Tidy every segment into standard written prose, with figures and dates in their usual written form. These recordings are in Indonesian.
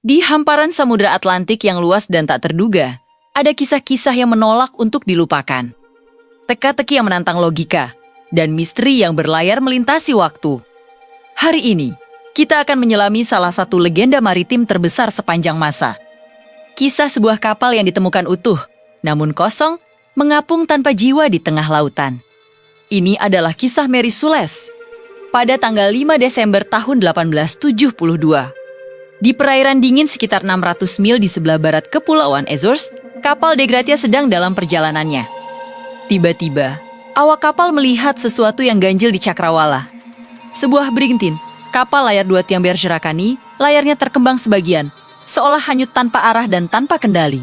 Di hamparan Samudra Atlantik yang luas dan tak terduga, ada kisah-kisah yang menolak untuk dilupakan. Teka-teki yang menantang logika, dan misteri yang berlayar melintasi waktu. Hari ini, kita akan menyelami salah satu legenda maritim terbesar sepanjang masa. Kisah sebuah kapal yang ditemukan utuh, namun kosong, mengapung tanpa jiwa di tengah lautan. Ini adalah kisah Mary Celeste. Pada tanggal 5 Desember tahun 1872, di perairan dingin sekitar 600 mil di sebelah barat Kepulauan Azores, kapal De Gratia sedang dalam perjalanannya. Tiba-tiba, awak kapal melihat sesuatu yang ganjil di cakrawala. Sebuah brigantine, kapal layar 2 tiang Bergerakani, layarnya terkembang sebagian, seolah hanyut tanpa arah dan tanpa kendali.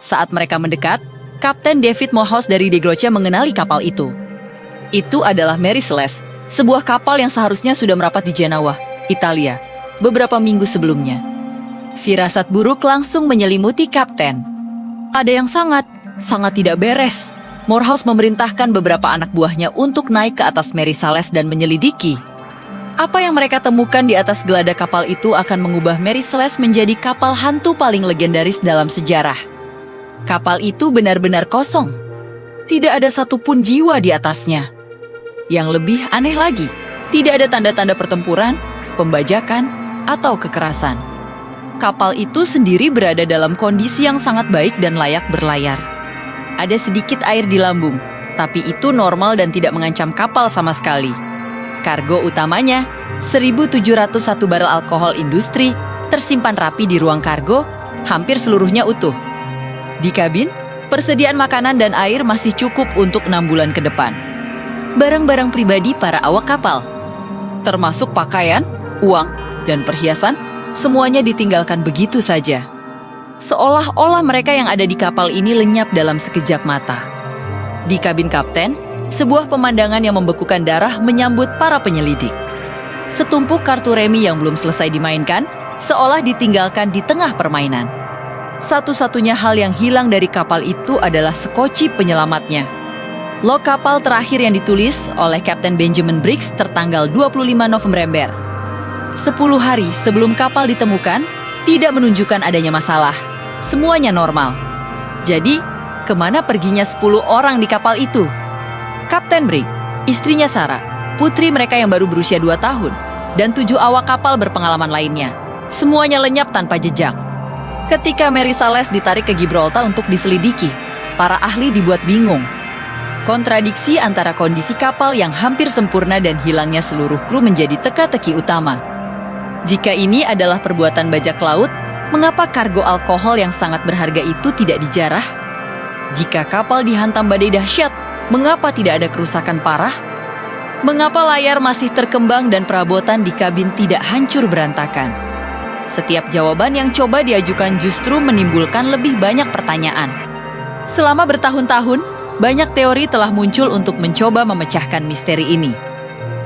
Saat mereka mendekat, Kapten David Morehouse dari De Gratia mengenali kapal itu. Itu adalah Mary Celeste, sebuah kapal yang seharusnya sudah merapat di Genoa, Italia, beberapa minggu sebelumnya. Firasat buruk langsung menyelimuti kapten. Ada yang sangat tidak beres. Morehouse memerintahkan beberapa anak buahnya untuk naik ke atas Mary Celeste dan menyelidiki. Apa yang mereka temukan di atas geladak kapal itu akan mengubah Mary Celeste menjadi kapal hantu paling legendaris dalam sejarah. Kapal itu benar-benar kosong. Tidak ada satupun jiwa di atasnya. Yang lebih aneh lagi, tidak ada tanda-tanda pertempuran, pembajakan, atau kekerasan. Kapal itu sendiri berada dalam kondisi yang sangat baik dan layak berlayar. Ada sedikit air di lambung, tapi itu normal dan tidak mengancam kapal sama sekali. Kargo utamanya, 1.701 barel alkohol industri, tersimpan rapi di ruang kargo, hampir seluruhnya utuh. Di kabin, persediaan makanan dan air masih cukup untuk 6 bulan ke depan. Barang-barang pribadi para awak kapal, termasuk pakaian, uang, dan perhiasan, semuanya ditinggalkan begitu saja. Seolah-olah mereka yang ada di kapal ini lenyap dalam sekejap mata. Di kabin kapten, sebuah pemandangan yang membekukan darah menyambut para penyelidik. Setumpuk kartu remi yang belum selesai dimainkan, seolah ditinggalkan di tengah permainan. Satu-satunya hal yang hilang dari kapal itu adalah sekoci penyelamatnya. Log kapal terakhir yang ditulis oleh Kapten Benjamin Briggs tertanggal 25 November. 10 hari sebelum kapal ditemukan, tidak menunjukkan adanya masalah. Semuanya normal. Jadi, kemana perginya 10 orang di kapal itu? Kapten Briggs, istrinya Sarah, putri mereka yang baru berusia 2 tahun, dan 7 awak kapal berpengalaman lainnya. Semuanya lenyap tanpa jejak. Ketika Mary Celeste ditarik ke Gibraltar untuk diselidiki, para ahli dibuat bingung. Kontradiksi antara kondisi kapal yang hampir sempurna dan hilangnya seluruh kru menjadi teka-teki utama. Jika ini adalah perbuatan bajak laut, mengapa kargo alkohol yang sangat berharga itu tidak dijarah? Jika kapal dihantam badai dahsyat, mengapa tidak ada kerusakan parah? Mengapa layar masih terkembang dan perabotan di kabin tidak hancur berantakan? Setiap jawaban yang coba diajukan justru menimbulkan lebih banyak pertanyaan. Selama bertahun-tahun, banyak teori telah muncul untuk mencoba memecahkan misteri ini.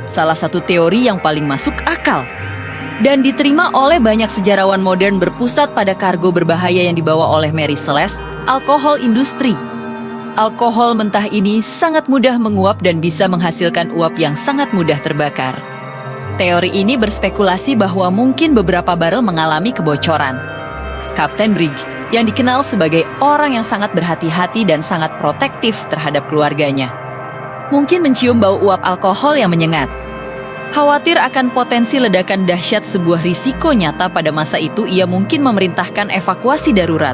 Salah satu teori yang paling masuk akal dan diterima oleh banyak sejarawan modern berpusat pada kargo berbahaya yang dibawa oleh Mary Celeste, alkohol industri. Alkohol mentah ini sangat mudah menguap dan bisa menghasilkan uap yang sangat mudah terbakar. Teori ini berspekulasi bahwa mungkin beberapa barel mengalami kebocoran. Kapten Briggs, yang dikenal sebagai orang yang sangat berhati-hati dan sangat protektif terhadap keluarganya, mungkin mencium bau uap alkohol yang menyengat. Khawatir akan potensi ledakan dahsyat sebuah risiko nyata pada masa itu, ia mungkin memerintahkan evakuasi darurat.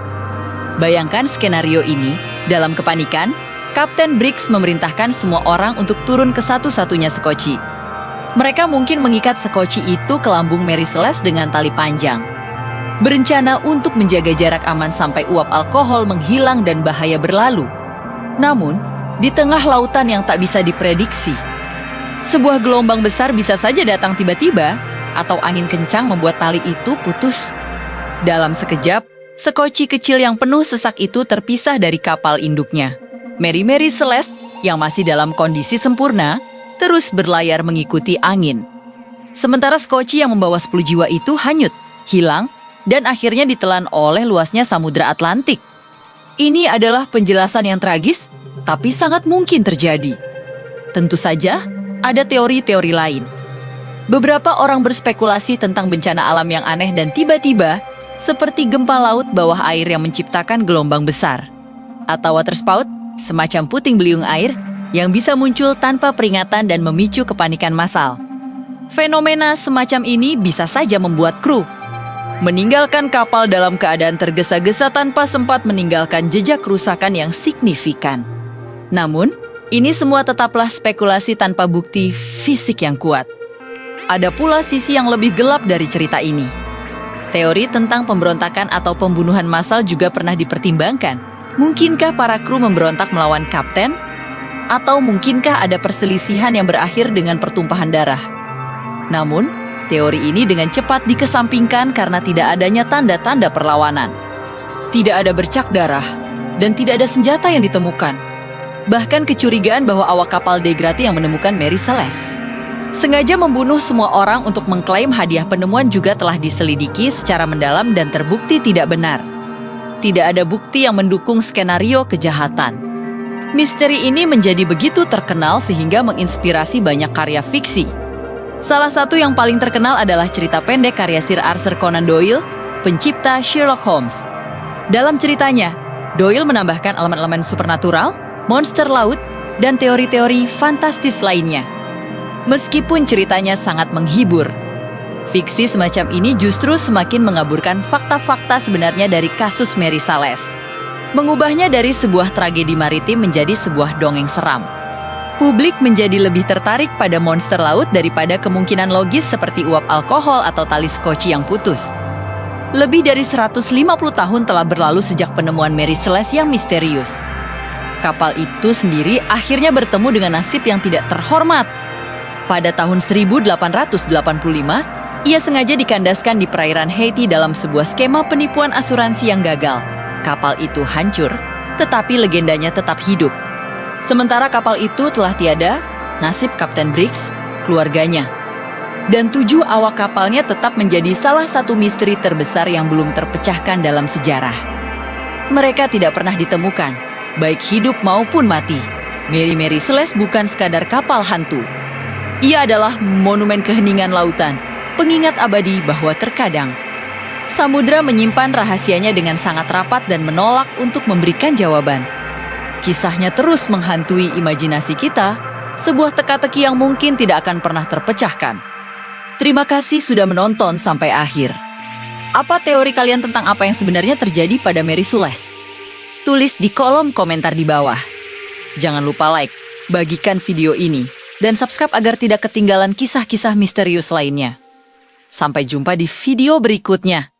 Bayangkan skenario ini, dalam kepanikan, Kapten Briggs memerintahkan semua orang untuk turun ke satu-satunya sekoci. Mereka mungkin mengikat sekoci itu ke lambung Mary Celeste dengan tali panjang. Berencana untuk menjaga jarak aman sampai uap alkohol menghilang dan bahaya berlalu. Namun, di tengah lautan yang tak bisa diprediksi, sebuah gelombang besar bisa saja datang tiba-tiba, atau angin kencang membuat tali itu putus. Dalam sekejap, sekoci kecil yang penuh sesak itu terpisah dari kapal induknya. Mary Celeste, yang masih dalam kondisi sempurna, terus berlayar mengikuti angin. Sementara sekoci yang membawa 10 jiwa itu hanyut, hilang, dan akhirnya ditelan oleh luasnya Samudra Atlantik. Ini adalah penjelasan yang tragis, tapi sangat mungkin terjadi. Tentu saja, ada teori-teori lain. Beberapa orang berspekulasi tentang bencana alam yang aneh dan tiba-tiba seperti gempa laut bawah air yang menciptakan gelombang besar, atau waterspout, semacam puting beliung air yang bisa muncul tanpa peringatan dan memicu kepanikan massal. Fenomena semacam ini bisa saja membuat kru meninggalkan kapal dalam keadaan tergesa-gesa tanpa sempat meninggalkan jejak kerusakan yang signifikan. Namun, ini semua tetaplah spekulasi tanpa bukti fisik yang kuat. Ada pula sisi yang lebih gelap dari cerita ini. Teori tentang pemberontakan atau pembunuhan massal juga pernah dipertimbangkan. Mungkinkah para kru memberontak melawan kapten? Atau mungkinkah ada perselisihan yang berakhir dengan pertumpahan darah? Namun, teori ini dengan cepat dikesampingkan karena tidak adanya tanda-tanda perlawanan. Tidak ada bercak darah, dan tidak ada senjata yang ditemukan. Bahkan kecurigaan bahwa awak kapal Degrati yang menemukan Mary Celeste sengaja membunuh semua orang untuk mengklaim hadiah penemuan juga telah diselidiki secara mendalam dan terbukti tidak benar. Tidak ada bukti yang mendukung skenario kejahatan. Misteri ini menjadi begitu terkenal sehingga menginspirasi banyak karya fiksi. Salah satu yang paling terkenal adalah cerita pendek karya Sir Arthur Conan Doyle, pencipta Sherlock Holmes. Dalam ceritanya, Doyle menambahkan elemen-elemen supernatural, monster laut, dan teori-teori fantastis lainnya. Meskipun ceritanya sangat menghibur, fiksi semacam ini justru semakin mengaburkan fakta-fakta sebenarnya dari kasus Mary Celeste, mengubahnya dari sebuah tragedi maritim menjadi sebuah dongeng seram. Publik menjadi lebih tertarik pada monster laut daripada kemungkinan logis seperti uap alkohol atau tali skoci yang putus. Lebih dari 150 tahun telah berlalu sejak penemuan Mary Celeste yang misterius. Kapal itu sendiri akhirnya bertemu dengan nasib yang tidak terhormat. Pada tahun 1885, ia sengaja dikandaskan di perairan Haiti dalam sebuah skema penipuan asuransi yang gagal. Kapal itu hancur, tetapi legendanya tetap hidup. Sementara kapal itu telah tiada, nasib Kapten Briggs, keluarganya, dan 7 awak kapalnya tetap menjadi salah satu misteri terbesar yang belum terpecahkan dalam sejarah. Mereka tidak pernah ditemukan, baik hidup maupun mati. Mary Celeste bukan sekadar kapal hantu. Ia adalah monumen keheningan lautan, pengingat abadi bahwa terkadang samudra menyimpan rahasianya dengan sangat rapat dan menolak untuk memberikan jawaban. Kisahnya terus menghantui imajinasi kita, sebuah teka-teki yang mungkin tidak akan pernah terpecahkan. Terima kasih sudah menonton sampai akhir. Apa teori kalian tentang apa yang sebenarnya terjadi pada Mary Celeste? Tulis di kolom komentar di bawah. Jangan lupa like, bagikan video ini, dan subscribe agar tidak ketinggalan kisah-kisah misterius lainnya. Sampai jumpa di video berikutnya.